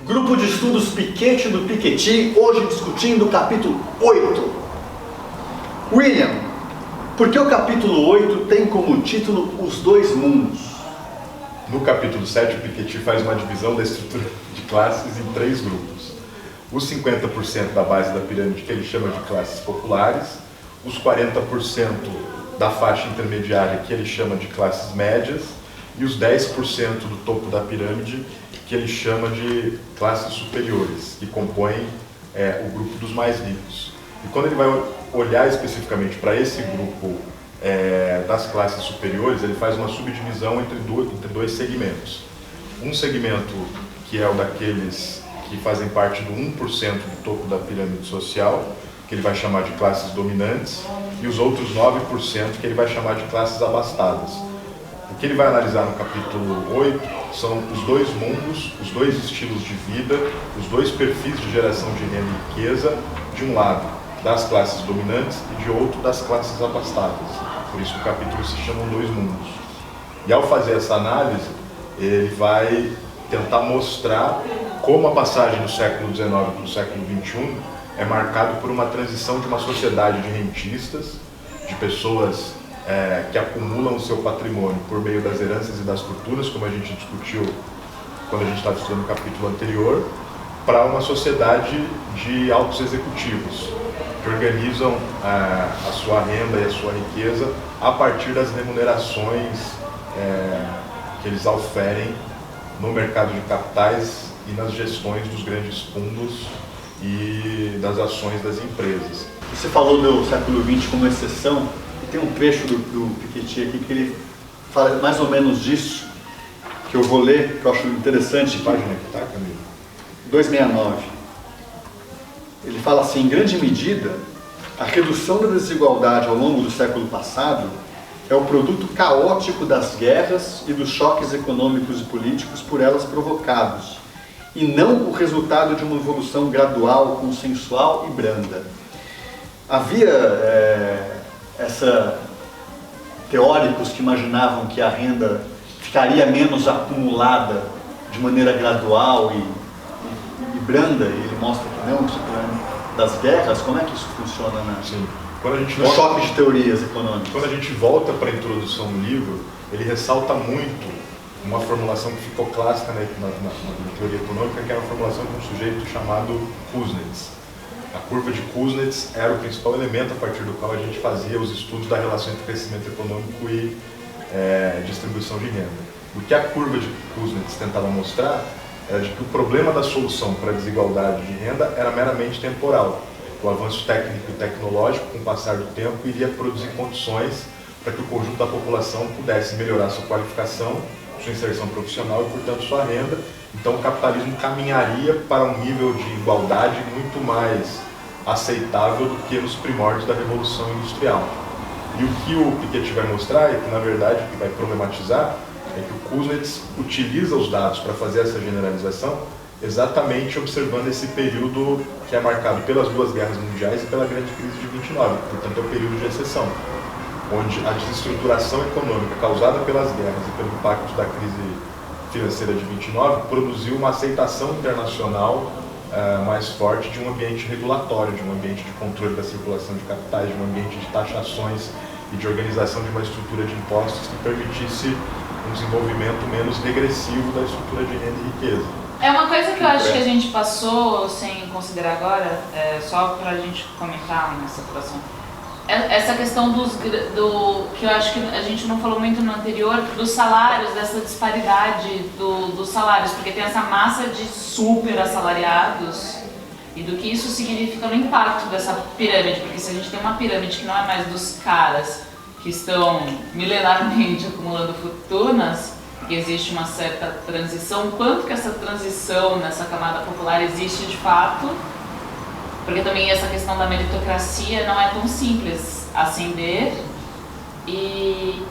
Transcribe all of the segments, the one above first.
Grupo de Estudos Piketty do Piketty, hoje discutindo o capítulo 8. William, por que o capítulo 8 tem como título Os Dois Mundos? No capítulo 7, o Piketty faz uma divisão da estrutura de classes em 3 grupos. Os 50% da base da pirâmide, que ele chama de classes populares, os 40% da faixa intermediária, que ele chama de classes médias, e os 10% do topo da pirâmide, que ele chama de classes superiores, que compõem o grupo dos mais ricos. E quando ele vai olhar especificamente para esse grupo das classes superiores, ele faz uma subdivisão entre dois segmentos. Um segmento que é o daqueles que fazem parte do 1% do topo da pirâmide social, que ele vai chamar de classes dominantes, e os outros 9% que ele vai chamar de classes abastadas. O que ele vai analisar no capítulo 8 são os dois mundos, os dois estilos de vida, os dois perfis de geração de renda e riqueza, de um lado das classes dominantes e de outro das classes abastadas. Por isso o capítulo se chama Dois Mundos. E ao fazer essa análise, ele vai tentar mostrar como a passagem do século XIX para o século XXI é marcado por uma transição de uma sociedade de rentistas, de pessoas que acumulam o seu patrimônio por meio das heranças e das fortunas, como a gente discutiu quando a gente estava estudando o capítulo anterior, para uma sociedade de altos executivos, que organizam a sua renda e a sua riqueza a partir das remunerações que eles oferem no mercado de capitais e nas gestões dos grandes fundos e das ações das empresas. Você falou do século XX como exceção, e tem um trecho do Piketty aqui que ele fala mais ou menos disso, que eu vou ler, que eu acho interessante. Que página que está, Camilo? 269. Ele fala assim: em grande medida, a redução da desigualdade ao longo do século passado é o produto caótico das guerras e dos choques econômicos e políticos por elas provocados, e não o resultado de uma evolução gradual, consensual e branda. Havia teóricos que imaginavam que a renda ficaria menos acumulada de maneira gradual e branda, e ele mostra que não, das guerras. Como é que isso funciona, né? Sim. Quando a gente no choque de teorias econômicas. Quando a gente volta para a introdução do livro, ele ressalta muito uma formulação que ficou clássica na teoria econômica, que era uma formulação de um sujeito chamado Kuznets. A curva de Kuznets era o principal elemento a partir do qual a gente fazia os estudos da relação entre crescimento econômico e distribuição de renda. O que a curva de Kuznets tentava mostrar era de que o problema da solução para a desigualdade de renda era meramente temporal. O avanço técnico e tecnológico, com o passar do tempo, iria produzir condições para que o conjunto da população pudesse melhorar sua qualificação, sua inserção profissional e, portanto, sua renda. Então, o capitalismo caminharia para um nível de igualdade muito mais aceitável do que nos primórdios da Revolução Industrial. E o que o Piketty vai mostrar, e que, na verdade, o que vai problematizar, é que o Kuznets utiliza os dados para fazer essa generalização exatamente observando esse período que é marcado pelas duas guerras mundiais e pela grande crise de 29, portanto é um período de exceção, onde a desestruturação econômica causada pelas guerras e pelo impacto da crise financeira de 29 produziu uma aceitação internacional mais forte de um ambiente regulatório, de um ambiente de controle da circulação de capitais, de um ambiente de taxações e de organização de uma estrutura de impostos que permitisse um desenvolvimento menos regressivo da estrutura de renda e riqueza. É uma coisa que eu acho que a gente passou sem considerar agora, só para a gente comentar nessa situação. Essa questão que eu acho que a gente não falou muito no anterior, dos salários, dessa disparidade dos salários, porque tem essa massa de super assalariados e do que isso significa no impacto dessa pirâmide, porque se a gente tem uma pirâmide que não é mais dos caras que estão milenarmente acumulando fortunas, que existe uma certa transição, quanto que essa transição nessa camada popular existe de fato, porque também essa questão da meritocracia não é tão simples ascender, e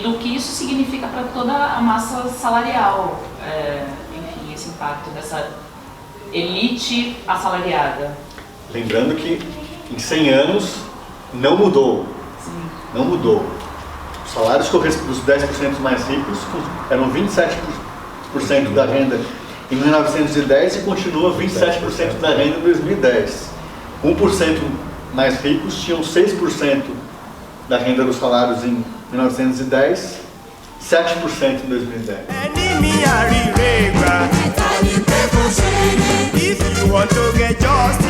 do que isso significa para toda a massa salarial, enfim, esse impacto dessa elite assalariada. Lembrando que em 100 anos não mudou. Sim. Não mudou. salários dos 10% mais ricos eram 27% da renda em 1910 e continua 27% da renda em 2010. 1% mais ricos tinham 6% da renda dos salários em 1910, 7% em 2010. If you want to get justice